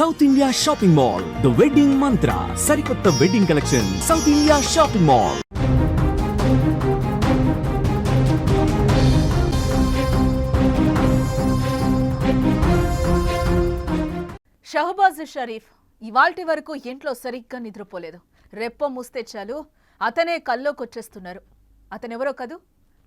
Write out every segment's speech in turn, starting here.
South India shopping mall, the wedding మంత్ర, సరికొత్త wedding collection, south India shopping mall. Shehbaz Sharif ఇవాల్టి వరకు ఇంట్లో సరిగ్గా నిద్రపోలేదు. రెప్ప మూస్తే చాలు అతనే కల్లోకొచ్చేస్తున్నారు. అతనెవరో కదూ,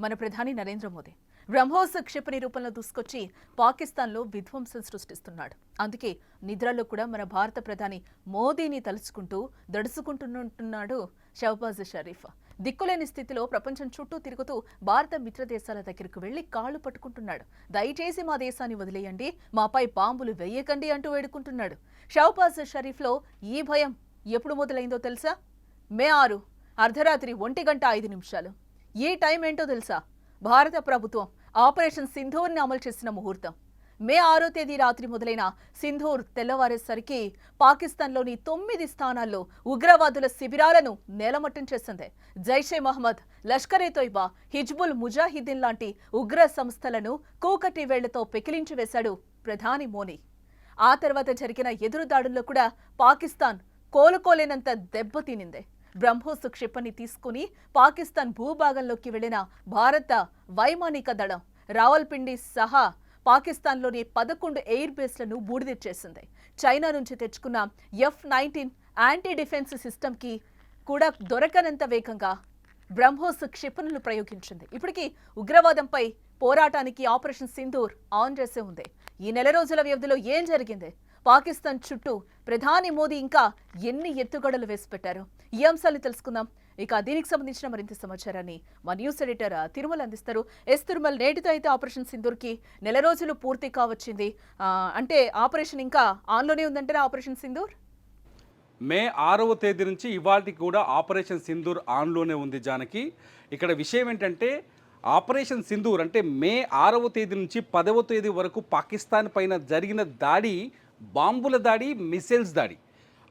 మన ప్రధాని నరేంద్ర మోదీ. బ్రహ్మోస్ క్షిపణి రూపంలో దూసుకొచ్చి పాకిస్తాన్లో విధ్వంసం సృష్టిస్తున్నాడు. అందుకే నిద్రలో కూడా మన భారత ప్రధాని మోదీని తలుచుకుంటూ దడుచుకుంటున్నాడు షహబాజ్ షరీఫ్. దిక్కులేని స్థితిలో ప్రపంచం చుట్టూ తిరుగుతూ భారత మిత్ర దేశాల దగ్గరకు వెళ్లి కాళ్లు పట్టుకుంటున్నాడు. దయచేసి మా దేశాన్ని వదిలేయండి, మాపై బాంబులు వేయకండి అంటూ వేడుకుంటున్నాడు. షహబాజ్ షరీఫ్లో ఈ భయం ఎప్పుడు మొదలైందో తెలుసా? మే 6 అర్ధరాత్రి 1:05. ఈ టైం ఏంటో తెలుసా? భారత ప్రభుత్వం ఆపరేషన్ సింధూర్ని అమలు చేసిన ముహూర్తం. మే 6వ తేదీ రాత్రి మొదలైన సింధూర్ తెల్లవారేసరికి పాకిస్తాన్లోని 9 స్థానాల్లో ఉగ్రవాదుల శిబిరాలను నేలమట్టం చేసింది. జైషే మహమ్మద్, లష్కరే తోయిబా, హిజ్బుల్ ముజాహిద్దీన్ లాంటి ఉగ్ర సంస్థలను కూకటి వేళ్లతో పెకిలించి వేశాడు ప్రధాని మోదీ. ఆ తర్వాత జరిగిన ఎదురుదాడుల్లో కూడా పాకిస్తాన్ కోలుకోలేనంత దెబ్బతినింది. బ్రహ్మోస్ క్షిపణి తీసుకుని పాకిస్తాన్ భూభాగంలోకి వెళ్లిన భారత వైమానిక దళం రావల్పిండి సహా పాకిస్తాన్లోని 11 ఎయిర్ బేస్లను బూడిదెచ్చేసింది. చైనా నుంచి తెచ్చుకున్న F-19 యాంటీ డిఫెన్స్ సిస్టమ్కి కూడా దొరకనంత వేగంగా బ్రహ్మోస్ క్షిపణులు ప్రయోగించింది. ఇప్పటికీ ఉగ్రవాదంపై పోరాటానికి ఆపరేషన్ సింధూర్ ఆన్ చేసే ఉంది. ఈ నెల రోజుల వ్యవధిలో ఏం జరిగింది? పాకిస్తాన్ చుట్టూ ప్రధాని మోదీ ఇంకా ఎన్ని ఎత్తుగడలు వేసి పెట్టారు? ఈ అంశాన్ని తెలుసుకుందాం. ఇక దీనికి సంబంధించిన మరింత సమాచారాన్ని మా న్యూస్ ఎడిటర్ తిరుమల అందిస్తారు. తిరుమల, నేటితో అయితే ఆపరేషన్ సింధూర్కి నెల రోజులు పూర్తి కావచ్చింది. అంటే ఆపరేషన్ ఇంకా ఆన్లోనే ఉందంటారా ఆపరేషన్ సింధూర్? మే 6వ తేదీ నుంచి ఇవాళకి కూడా ఆపరేషన్ సింధూర్ ఆన్లోనే ఉంది జానకి. ఇక్కడ విషయం ఏంటంటే ఆపరేషన్ సింధూర్ అంటే మే 6వ తేదీ నుంచి 10వ తేదీ వరకు పాకిస్తాన్ పైన జరిగిన దాడి బాంబుల దాడి, మిసైల్స్ దాడి.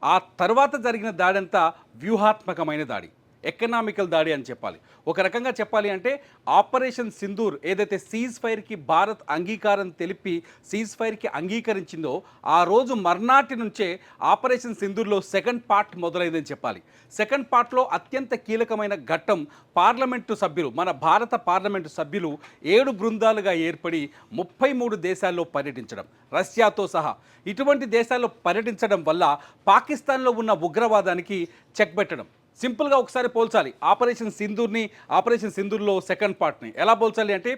ఆ తర్వాత జరిగిన దాడి అంతా వ్యూహాత్మకమైన దాడి, ఎకనామికల్ దాడి అని చెప్పాలి. ఒక రకంగా చెప్పాలి అంటే ఆపరేషన్ సింధూర్ ఏదైతే సీజ్ ఫైర్కి భారత్ అంగీకారం తెలిపి సీజ్ ఫైర్కి అంగీకరించిందో ఆ రోజు మర్నాటి నుంచే ఆపరేషన్ సింధూర్లో సెకండ్ పార్ట్ మొదలైందని చెప్పాలి. సెకండ్ పార్ట్లో అత్యంత కీలకమైన ఘట్టం పార్లమెంటు సభ్యులు, మన భారత పార్లమెంటు సభ్యులు 7 బృందాలుగా ఏర్పడి 33 దేశాల్లో పర్యటించడం, రష్యాతో సహా ఇటువంటి దేశాల్లో పర్యటించడం వల్ల పాకిస్తాన్లో ఉన్న ఉగ్రవాదానికి చెక్ పెట్టడం. సింపుల్గా ఒకసారి పోల్చాలి ఆపరేషన్ సింధూర్లో సెకండ్ పార్ట్ని ఎలా పోల్చాలి అంటే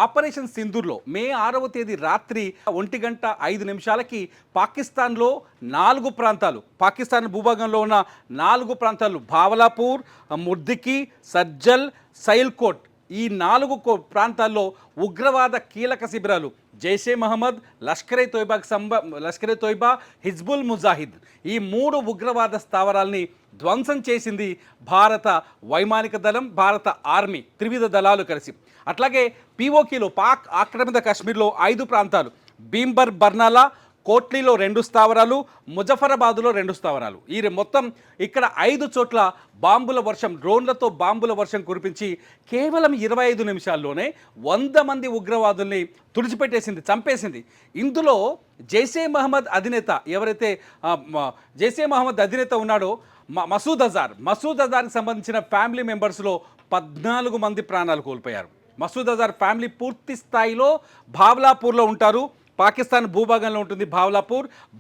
ఆపరేషన్ సింధూర్లో మే 6వ తేదీ రాత్రి 1:05 పాకిస్తాన్లో 4 ప్రాంతాలు, పాకిస్తాన్ భూభాగంలో ఉన్న 4 ప్రాంతాలు భావలాపూర్, ముర్దికి, సజ్జల్, సైల్కోట్, ఈ 4 ప్రాంతాల్లో ఉగ్రవాద కీలక శిబిరాలు జైషే మహమ్మద్, లష్కరే తోయిబా, హిజ్బుల్ ముజాహిద్, ఈ 3 ఉగ్రవాద స్థావరాల్ని ధ్వంసం చేసింది భారత వైమానిక దళం, భారత ఆర్మీ, త్రివిధ దళాలు కలిసి. అట్లాగే పీఓకేలో పాక్ ఆక్రమిత కాశ్మీర్లో 5 ప్రాంతాలు, భీంబర్ బర్నాలా, కోట్లీలో 2 స్థావరాలు, ముజఫరాబాదులో 2 స్థావరాలు, ఈ మొత్తం ఇక్కడ 5 చోట్ల బాంబుల వర్షం, డ్రోన్లతో బాంబుల వర్షం కురిపించి కేవలం 25 నిమిషాల్లోనే 100 మంది ఉగ్రవాదుల్ని తుడిచిపెట్టేసింది, చంపేసింది. ఇందులో జైషే మహమ్మద్ అధినేత, ఎవరైతే జైషే మహమ్మద్ అధినేత ఉన్నాడో మసూద్ అజార్కి సంబంధించిన ఫ్యామిలీ మెంబర్స్లో 14 మంది ప్రాణాలు కోల్పోయారు. మసూద్ అజార్ ఫ్యామిలీ పూర్తి స్థాయిలో భావలాపూర్లో ఉంటారు. పాకిస్తాన్ భూభాగంలో ఉంటుంది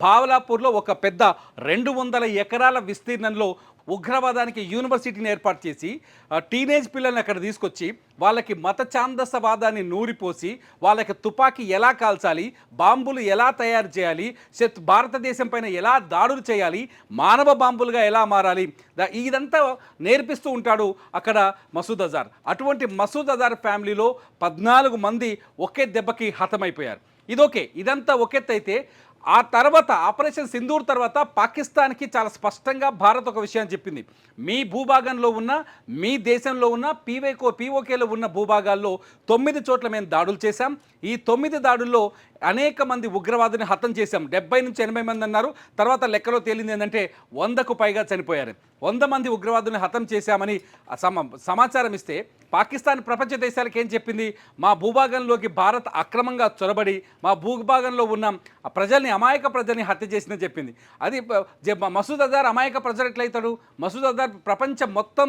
భావలాపూర్లో ఒక పెద్ద 200 ఎకరాల విస్తీర్ణంలో ఉగ్రవాదానికి యూనివర్సిటీని ఏర్పాటు చేసి టీనేజ్ పిల్లల్ని అక్కడ తీసుకొచ్చి వాళ్ళకి మత ఛాందసవాదాన్ని నూరిపోసి వాళ్ళకి తుపాకీ ఎలా కాల్చాలి, బాంబులు ఎలా తయారు చేయాలి, భారతదేశం పైన ఎలా దాడులు చేయాలి, మానవ బాంబులుగా ఎలా మారాలి, ఇదంతా నేర్పిస్తూ ఉంటాడు అక్కడ మసూద్ అజార్. అటువంటి మసూద్ అజార్ ఫ్యామిలీలో 14 మంది ఒకే దెబ్బకి హతమైపోయారు. ఇదంతా ఒకెత్తైతే ఆ తర్వాత ఆపరేషన్ సింధూర్ తర్వాత పాకిస్తాన్కి చాలా స్పష్టంగా భారత్ ఒక విషయం చెప్పింది. మీ భూభాగంలో ఉన్న, మీ దేశంలో ఉన్న పీఓకేలో ఉన్న భూభాగాల్లో 9 చోట్ల మేము దాడులు చేశాం. ఈ 9 దాడుల్లో అనేక మంది ఉగ్రవాదుని హతం చేశాం. 70 నుంచి 80 మంది అన్నారు. తర్వాత లెక్కలో తేలింది ఏంటంటే 100కు పైగా చనిపోయారు. 100 మంది ఉగ్రవాదుని హతం చేశామని సమాచారం ఇస్తే పాకిస్తాన్ ప్రపంచ దేశాలకు ఏం చెప్పింది? మా భూభాగంలోకి భారత్ అక్రమంగా చొరబడి మా భూభాగంలో ఉన్న ప్రజల్ని అమాయక ప్రజల్ని హత్య చేసిందని చెప్పింది. అది మసూద్ అజార్ అమాయక ప్రజలు ఎట్లయితాడు? మసూద్ అజార్ ప్రపంచం మొత్తం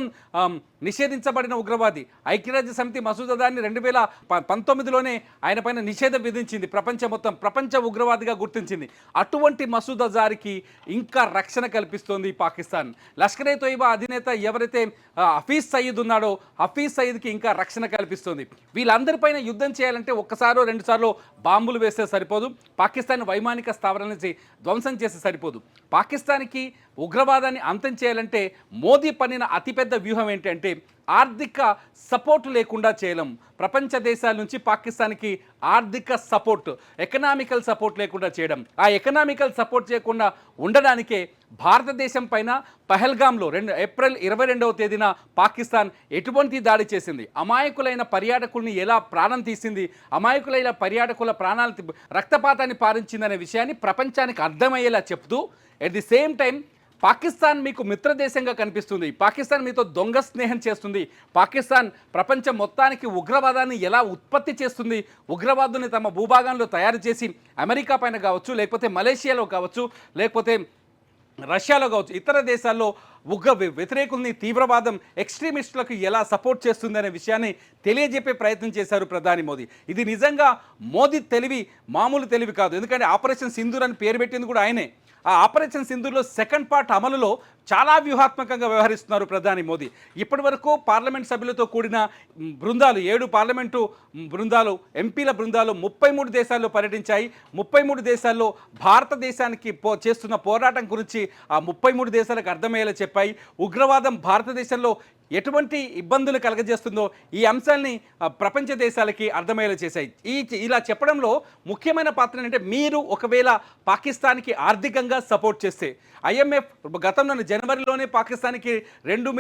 నిషేధించబడిన ఉగ్రవాది. ఐక్యరాజ్య సమితి మసూద్ అజార్ని 2019లోనే ఆయన పైన నిషేధం విధించింది. ప్రపంచ ఉగ్రవాదిగా గుర్తించింది. అటువంటి మసూద్ అజార్కి ఇంకా రక్షణ కల్పిస్తోంది పాకిస్తాన్. లష్కరే తోయిబా అధినేత ఎవరైతే హఫీజ్ సయీద్ ఉన్నాడో హఫీజ్ సయీద్కి ఇంకా రక్షణ కల్పిస్తుంది. వీళ్ళందరిపైన యుద్ధం చేయాలంటే ఒక్కసారో 2 సార్లు బాంబులు వేస్తే సరిపోదు. పాకిస్తాన్ వైమానిక స్థావరాలని ధ్వంసం చేస్తే సరిపోదు. పాకిస్తాన్కి ఉగ్రవాదాన్ని అంతం చేయాలంటే మోదీ పన్నిన అతిపెద్ద వ్యూహం ఏంటంటే ఆర్థిక సపోర్ట్ లేకుండా చేయలేం. ప్రపంచ దేశాల నుంచి పాకిస్తాన్కి ఆర్థిక సపోర్ట్, ఎకనామికల్ సపోర్ట్ లేకుండా చేయడం. ఆ ఎకనామికల్ సపోర్ట్ చేయకుండా ఉండడానికే భారతదేశం పైన పహల్గామ్లో ఏప్రిల్ 22వ తేదీన పాకిస్తాన్ ఎటువంటి దాడి చేసింది, అమాయకులైన పర్యాటకుల్ని ఎలా ప్రాణం తీసింది, అమాయకులైన పర్యాటకుల ప్రాణాలు రక్తపాతాన్ని పారించిందనే విషయాన్ని ప్రపంచానికి అర్థమయ్యేలా చెప్తూ at the same time Pakistan మీకు మిత్రదేశంగా కనిపిస్తుంది, పాకిస్తాన్ మీతో దొంగ స్నేహం చేస్తుంది, పాకిస్తాన్ ప్రపంచం మొత్తానికి ఉగ్రవాదాన్ని ఎలా ఉత్పత్తి చేస్తుంది, ఉగ్రవాదుని తమ భూభాగంలో తయారు చేసి అమెరికా పైన కావచ్చు, లేకపోతే మలేషియాలో కావచ్చు, లేకపోతే రష్యాలో కావచ్చు, ఇతర దేశాల్లో వ్యతిరేకుల్ని తీవ్రవాదం ఎక్స్ట్రీమిస్టులకు ఎలా సపోర్ట్ చేస్తుంది అనే విషయాన్ని తెలియజెప్పే ప్రయత్నం చేశారు ప్రధాని మోదీ. ఇది నిజంగా మోదీ తెలివి మామూలు తెలివి కాదు. ఎందుకంటే ఆపరేషన్ సింధూర్ అని పేరు పెట్టింది కూడా ఆయనే. ఆ ఆపరేషన్ సింధూర్లో సెకండ్ పార్ట్ అమలులో చాలా వ్యూహాత్మకంగా వ్యవహరిస్తున్నారు ప్రధాని మోదీ. ఇప్పటి వరకు పార్లమెంట్ సభ్యులతో కూడిన బృందాలు 7 పార్లమెంటు బృందాలు, ఎంపీల బృందాలు 33 దేశాల్లో పర్యటించాయి. 33 దేశాల్లో భారతదేశానికి చేస్తున్న పోరాటం గురించి ఆ 33 దేశాలకు అర్థమయ్యేలా చెప్పాయి. ఉగ్రవాదం భారతదేశంలో ఎటువంటి ఇబ్బందులు కలగజేస్తుందో ఈ అంశాల్ని ప్రపంచ దేశాలకి అర్థమయ్యేలా చేశాయి. ఇలా చెప్పడంలో ముఖ్యమైన పాత్ర ఏంటంటే, మీరు ఒకవేళ పాకిస్తాన్కి ఆర్థికంగా సపోర్ట్ చేస్తే, IMF గతంలో జనవరిలోనే పాకిస్తాన్కి $2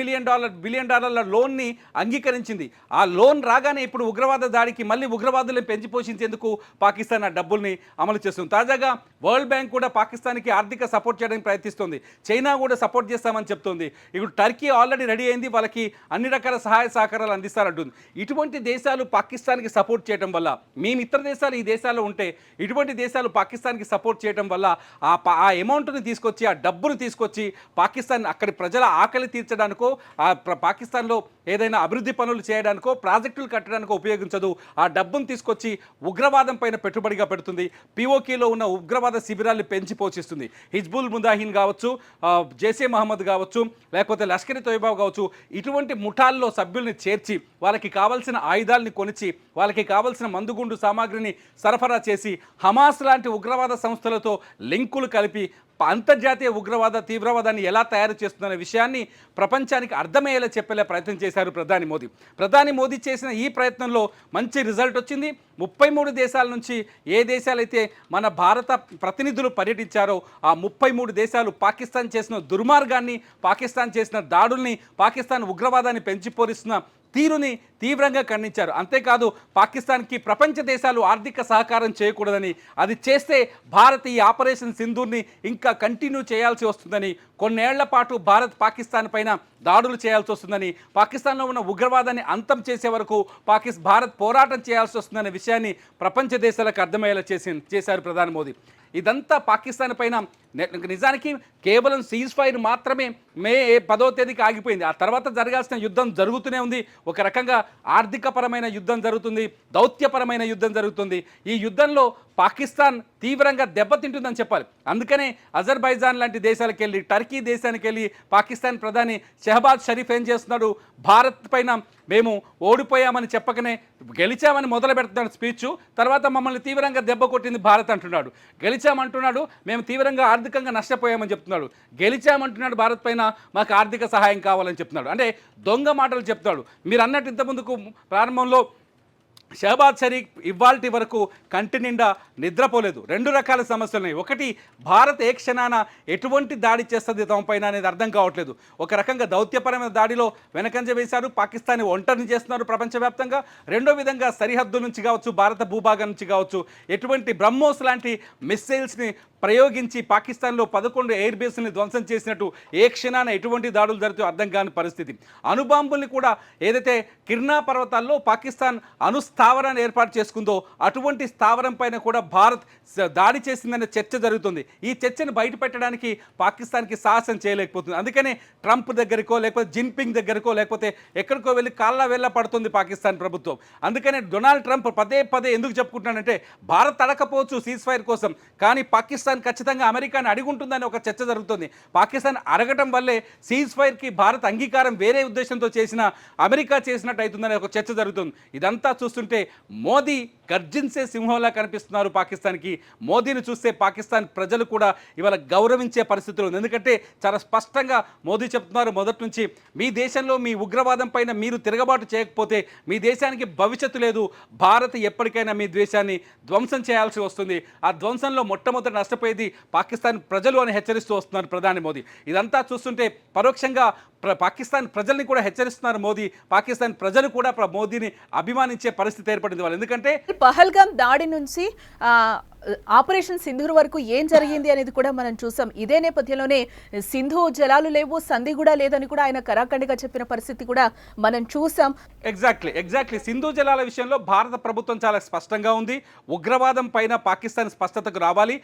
బిలియన్ లోన్ని అంగీకరించింది. ఆ లోన్ రాగానే ఇప్పుడు ఉగ్రవాద దాడికి మళ్ళీ ఉగ్రవాదులను పెంచి పోషించేందుకు పాకిస్తాన్ ఆ డబ్బుల్ని అమలు చేస్తుంది. తాజాగా వరల్డ్ బ్యాంక్ కూడా పాకిస్తాన్కి ఆర్థిక సపోర్ట్ చేయడానికి ప్రయత్నిస్తుంది. చైనా కూడా సపోర్ట్ చేస్తామని చెప్తుంది. ఇప్పుడు టర్కీ ఆల్రెడీ రెడీ అయింది, వాళ్ళకి అన్ని రకాల సహాయ సహకారాలు అందిస్తారంటుంది. ఇటువంటి దేశాలు పాకిస్తాన్కి సపోర్ట్ చేయడం వల్ల, మీ మిత్ర దేశాలు ఈ దేశాల్లో ఉంటే ఇటువంటి దేశాలు పాకిస్తాన్కి సపోర్ట్ చేయడం వల్ల ఆ అమౌంట్ని తీసుకొచ్చి, ఆ డబ్బును తీసుకొచ్చి పాకిస్తాన్ అక్కడి ప్రజల ఆకలి తీర్చడానికో, పాకిస్తాన్లో ఏదైనా అభివృద్ధి పనులు చేయడానికో, ప్రాజెక్టులు కట్టడానికో ఉపయోగించదు. ఆ డబ్బును తీసుకొచ్చి ఉగ్రవాదం పైన పెట్టుబడిగా పెడుతుంది. POKలో ఉన్న ఉగ్రవాద శిబిరాల్ని పెంచి పోషిస్తుంది. హిజ్బుల్ ముజాహిదీన్ కావచ్చు, జైషే మహమ్మద్ కావచ్చు, లేకపోతే లష్కర్ ఇ తోయిబా కావచ్చు, ఇటువంటి ముఠాల్లో సభ్యుల్ని చేర్చి వాళ్ళకి కావాల్సిన ఆయుధాలని కొనిచి, వాళ్ళకి కావాల్సిన మందుగుండు సామాగ్రిని సరఫరా చేసి, హమాస్ లాంటి ఉగ్రవాద సంస్థలతో లింకులు కలిపి అంతర్జాతీయ తీవ్రవాదాన్ని ఎలా తయారు చేస్తుందనే విషయాన్ని ప్రపంచానికి అర్థమయ్యేలా చెప్పేలా ప్రయత్నం చేశారు ప్రధాని మోదీ చేసిన ఈ ప్రయత్నంలో మంచి రిజల్ట్ వచ్చింది. 33 దేశాల నుంచి ఏ దేశాలైతే మన భారత ప్రతినిధులు పర్యటించారో ఆ 33 దేశాలు పాకిస్తాన్ చేసిన దుర్మార్గాన్ని, పాకిస్తాన్ చేసిన దాడుల్ని, పాకిస్తాన్ ఉగ్రవాదాన్ని పెంచిపోరిస్తున్న తీరుని తీవ్రంగా ఖండించారు. అంతేకాదు, పాకిస్తాన్కి ప్రపంచ దేశాలు ఆర్థిక సహకారం చేయకూడదని, అది చేస్తే భారత్ ఈ ఆపరేషన్ సింధూర్ని ఇంకా కంటిన్యూ చేయాల్సి వస్తుందని, కొన్నేళ్ల పాటు భారత్ పైన దాడులు చేయాల్సి వస్తుందని, పాకిస్తాన్లో ఉన్న ఉగ్రవాదాన్ని అంతం చేసే వరకు భారత్ పోరాటం చేయాల్సి వస్తుందనే విషయాన్ని ప్రపంచ దేశాలకు అర్థమయ్యేలా చేశారు ప్రధాని మోదీ. ఇదంతా పాకిస్తాన్ పైన నిజానికి కేవలం సీజ్ ఫైర్ మాత్రమే మే 10వ తేదీకి ఆగిపోయింది. ఆ తర్వాత జరగాల్సిన యుద్ధం జరుగుతూనే ఉంది. ఒక రకంగా ఆర్థికపరమైన యుద్ధం జరుగుతుంది, దౌత్యపరమైన యుద్ధం జరుగుతుంది. ఈ యుద్ధంలో పాకిస్తాన్ తీవ్రంగా దెబ్బతింటుందని చెప్పాలి. అందుకనే అజర్బైజాన్ లాంటి దేశాలకు వెళ్ళి, టర్కీ దేశానికి వెళ్ళి పాకిస్తాన్ ప్రధాని షహబాజ్ షరీఫ్ ఏం చేస్తున్నాడు, భారత్ పైన మేము ఓడిపోయామని చెప్పకనే గెలిచామని మొదలు పెడుతున్నాడు స్పీచ్. తర్వాత మమ్మల్ని తీవ్రంగా దెబ్బ కొట్టింది భారత్ అంటున్నాడు. గెలిచామంటున్నాడు, మేము తీవ్రంగా ఆర్థికంగా నష్టపోయామని చెప్తున్నాడు. గెలిచామంటున్నాడు, భారత్ పైన మాకు ఆర్థిక సహాయం కావాలని చెప్తున్నాడు. అంటే దొంగ మాటలు చెప్తాడు. మీరు అన్నట్టు ఇంతకుముందుకు ప్రారంభంలో షహబాజ్ షరీఫ్ ఇవాల్టి వరకు కంటి నిండా నిద్రపోలేదు. 2 రకాల సమస్యలు ఉన్నాయి. ఒకటి, భారత్ ఏ క్షణాన ఎటువంటి దాడి చేస్తుంది తమ పైన అనేది అర్థం కావట్లేదు. ఒక రకంగా దౌత్యపరమైన దాడిలో వెనకంజ వేశారు, పాకిస్తాన్ని ఒంటరిని చేస్తున్నారు ప్రపంచవ్యాప్తంగా. రెండో విధంగా సరిహద్దు నుంచి కావచ్చు, భారత భూభాగం నుంచి కావచ్చు, ఎటువంటి బ్రహ్మోస్ లాంటి మిస్సైల్స్ని ప్రయోగించి పాకిస్తాన్లో 11 ఎయిర్ బేస్ని ధ్వంసం చేసినట్టు ఏ క్షణాన ఎటువంటి దాడులు జరుగుతూ అర్థం కాని పరిస్థితి. అణుబాంబుల్ని కూడా ఏదైతే కిర్నా పర్వతాల్లో పాకిస్తాన్ స్థావరాన్ని ఏర్పాటు చేసుకుందో అటువంటి స్థావరం పైన కూడా భారత్ దాడి చేసిందనే చర్చ జరుగుతుంది. ఈ చర్చను బయట పెట్టడానికి పాకిస్తాన్కి సాహసం చేయలేకపోతుంది. అందుకనే ట్రంప్ దగ్గరకో లేకపోతే జిన్పింగ్ దగ్గరకో లేకపోతే ఎక్కడికో వెళ్ళి కాళ్ళ వెళ్ళ పడుతుంది పాకిస్తాన్ ప్రభుత్వం. అందుకనే డొనాల్డ్ ట్రంప్ పదే పదే ఎందుకు చెప్పుకుంటున్నాడంటే భారత్ అడకపోవచ్చు సీజ్ ఫైర్ కోసం, కానీ పాకిస్తాన్ ఖచ్చితంగా అమెరికాని అడిగుంటుందని ఒక చర్చ జరుగుతుంది. పాకిస్తాన్ అడగటం వల్లే సీజ్ ఫైర్కి భారత్ అంగీకారం వేరే ఉద్దేశంతో చేసిన అమెరికా చేసినట్టు అవుతుందనే ఒక చర్చ జరుగుతుంది. ఇదంతా చూస్తుంటే మోదీ గర్జించే సింహంలా కనిపిస్తున్నారు పాకిస్తాన్కి. మోదీని చూస్తే పాకిస్తాన్ ప్రజలు కూడా ఇవాళ గౌరవించే పరిస్థితులు ఉంది. ఎందుకంటే చాలా స్పష్టంగా మోదీ చెప్తున్నారు మొదటి నుంచి, మీ దేశంలో మీ ఉగ్రవాదం పైన మీరు తిరగబాటు చేయకపోతే మీ దేశానికి భవిష్యత్తు లేదు. భారత్ ఎప్పటికైనా మీ దేశాన్ని ధ్వంసం చేయాల్సి వస్తుంది. ఆ ధ్వంసంలో మొట్టమొదటి నష్టపోయేది పాకిస్తాన్ ప్రజలు అని హెచ్చరిస్తూ వస్తున్నారు ప్రధాని మోదీ. ఇదంతా చూస్తుంటే పరోక్షంగా పాకిస్తాన్ ప్రజల్ని కూడా హెచ్చరిస్తున్నారు మోదీ. పాకిస్తాన్ ప్రజలు కూడా మోదీని అభిమానించే పరిస్థితి ఏర్పడింది వాళ్ళు. ఎందుకంటే పహల్గాం దాడి నుంచి ఆపరేషన్ సింధూర్ వరకు ఏం జరిగింది అనేది కూడా మనం చూసాం. ఇదే నేపథ్యంలోనే సింధు జలాలు లేవు, సంధి కూడా లేదని కూడా ఆయన కరాఖండిగా చెప్పిన పరిస్థితి కూడా మనం చూసాం. ఎగ్జాక్ట్లీ సింధు జలాల విషయంలో భారత ప్రభుత్వం చాలా స్పష్టంగా ఉంది. ఉగ్రవాదం పైన పాకిస్తాన్ స్పష్టతకు రావాలి.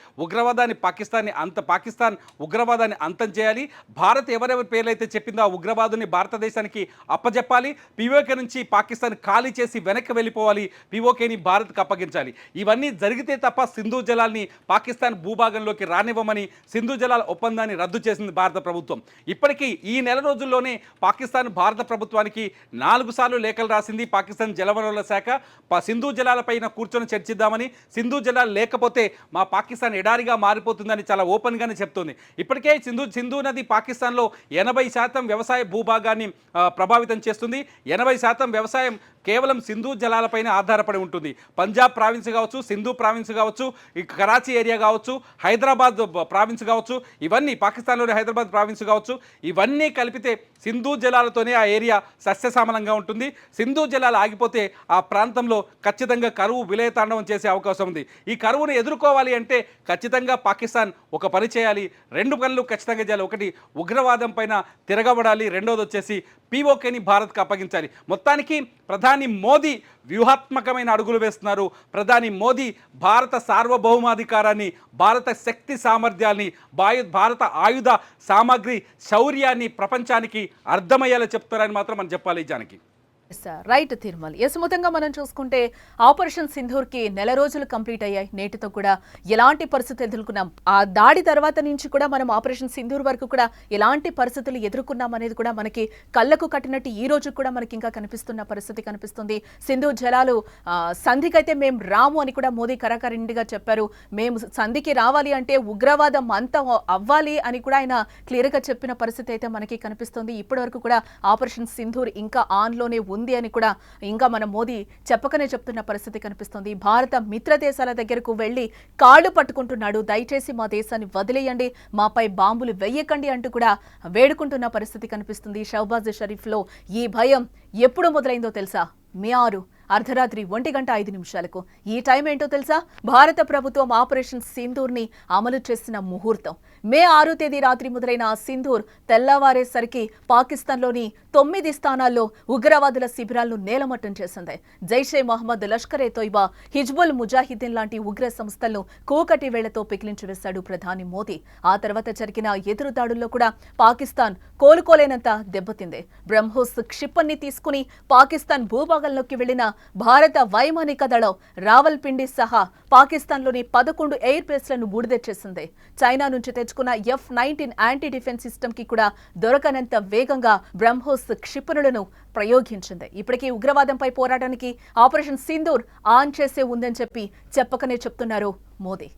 పాకిస్తాన్ ఉగ్రవాదాన్ని అంతం చేయాలి. భారత్ ఎవరెవరి పేర్లైతే చెప్పిందో ఆ ఉగ్రవాదుని భారతదేశానికి అప్పజెప్పాలి. పిఓకే నుంచి పాకిస్తాన్ ఖాళీ చేసి వెనక్కి వెళ్ళిపోవాలి. పిఓకేని భారత్కి అప్పగించాలి. ఇవన్నీ జరిగితే తప్ప సింధు జలాల్ని పాకిస్తాన్ భూభాగంలోకి రానివ్వమని సింధు జలాల ఒప్పందాన్ని రద్దు చేసింది భారత ప్రభుత్వం. ఇప్పటికీ ఈ నెల రోజుల్లోనే పాకిస్తాన్ భారత ప్రభుత్వానికి 4 సార్లు లేఖలు రాసింది. పాకిస్తాన్ జలవనరుల శాఖ సింధు జలాలపైన కూర్చొని చర్చిద్దామని, సింధు జలాలు లేకపోతే మా పాకిస్తాన్ ఎడారిగా మారిపోతుందని చాలా ఓపెన్గానే చెప్తోంది. ఇప్పటికే సింధు నది పాకిస్తాన్లో 80% వ్యవసాయ భూభాగాన్ని ప్రభావితం చేస్తుంది. 80% వ్యవసాయం కేవలం సింధు జలాలపైన ఆధారపడి ఉంటుంది. పంజాబ్ ప్రావిన్స్ కావచ్చు, సింధు ప్రావిన్స్ కావచ్చు, కరాచీ ఏరియా కావచ్చు, హైదరాబాద్ ప్రావిన్స్ కావచ్చు, ఇవన్నీ పాకిస్తాన్లోని హైదరాబాద్ ప్రావిన్స్ కావచ్చు, ఇవన్నీ కలిపితే సింధు జలాలతోనే ఆ ఏరియా సస్యశ్యామలంగా ఉంటుంది. సింధు జలాలు ఆగిపోతే ఆ ప్రాంతంలో ఖచ్చితంగా కరువు విలయతాండవం చేసే అవకాశం ఉంది. ఈ కరువును ఎదుర్కోవాలి అంటే ఖచ్చితంగా పాకిస్తాన్ ఒక పని చేయాలి. 2 పనులు ఖచ్చితంగా చేయాలి. ఒకటి, ఉగ్రవాదం పైన తిరగబడాలి. రెండోది వచ్చేసి పిఓకేని భారత్కు అప్పగించాలి. మొత్తానికి ప్రధాని మోదీ వ్యూహాత్మకమైన అడుగులు వేస్తున్నారు. ప్రధాని మోదీ భారత సార్వభౌమాధికారాన్ని, భారత శక్తి సామర్థ్యాన్ని, భారత ఆయుధ సామాగ్రి శౌర్యాన్ని ప్రపంచానికి అర్థమయ్యేలా చెప్తారని మాత్రం మనం చెప్పాలి. జానకి రైట్ తిరుమల్. మొత్తంగా మనం చూసుకుంటే ఆపరేషన్ సింధూర్కి 1 రోజులు కంప్లీట్ అయ్యాయి. నేటితో కూడా ఎలాంటి పరిస్థితులు ఎదుర్కొన్నాం, ఆ దాడి తర్వాత నుంచి కూడా మనం ఆపరేషన్ సింధూర్ వరకు కూడా ఎలాంటి పరిస్థితులు ఎదుర్కొన్నాం అనేది కూడా మనకి కళ్ళకు కట్టినట్టు ఈ రోజు కూడా మనకి ఇంకా కనిపిస్తున్న పరిస్థితి కనిపిస్తుంది. సింధు జలాలు సంధికైతే మేము రాము అని కూడా మోదీ కరాఖండిగా చెప్పారు. మేము సంధికి రావాలి అంటే ఉగ్రవాదం అంతం అవ్వాలి అని కూడా ఆయన క్లియర్గా చెప్పిన పరిస్థితి అయితే మనకి కనిపిస్తుంది. ఇప్పటి వరకు కూడా ఆపరేషన్ సింధూర్ ఇంకా ఆన్లోనే ఉంది అని కూడా ఇంకా మన మోదీ చెప్పకనే చెప్తున్న పరిస్థితి కనిపిస్తుంది. భారత మిత్ర దేశాల దగ్గరకు వెళ్లి కాళ్ళు పట్టుకుంటున్నాడు. దయచేసి మా దేశాన్ని వదిలేయండి, మాపై బాంబులు వెయ్యకండి అంటూ కూడా వేడుకుంటున్న పరిస్థితి కనిపిస్తుంది. షహబాజ్ షరీఫ్లో ఈ భయం ఎప్పుడు మొదలైందో తెలుసా? మే 6 అర్ధరాత్రి 1:05 ఈ టైం ఏంటో తెలుసా? భారత ప్రభుత్వం ఆపరేషన్ సింధూర్ని అమలు చేసిన ముహూర్తం. మే 6 తేదీ రాత్రి మొదలైన సింధూర్ తెల్లవారేసరికి పాకిస్తాన్లోని 9 స్థానాల్లో ఉగ్రవాదుల శిబిరాలను నేలమట్టం చేసింది. జైషే మహమ్మద్, లష్కరే తోయిబా, హిజ్బుల్ ముజాహిద్దీన్ లాంటి ఉగ్ర సంస్థలను కూకటి వేళ్లతో పికిలించి వేశాడు ప్రధాని మోదీ. ఆ తర్వాత జరిగిన ఎదురు దాడుల్లో కూడా పాకిస్తాన్ కోలుకోలేనంత దెబ్బతింది. బ్రహ్మోస్ క్షిపణిని తీసుకుని పాకిస్తాన్ భూభాగంలోకి వెళ్లిన భారత వైమానిక దళం రావల్పిండి సహా పాకిస్తాన్లోని 11 ఎయిర్ బేస్లను బూడిద చేసింది. చైనా నుంచి తెచ్చుకున్న F-19 యాంటీ డిఫెన్స్ సిస్టమ్ కి కూడా దొరకనంత వేగంగా బ్రహ్మోస్ క్షిపణులను ప్రయోగించింది. ఇప్పటికీ ఉగ్రవాదంపై పోరాటానికి ఆపరేషన్ సింధూర్ ఆన్ చేసే ఉందని చెప్పకనే చెప్తున్నారు మోదీ.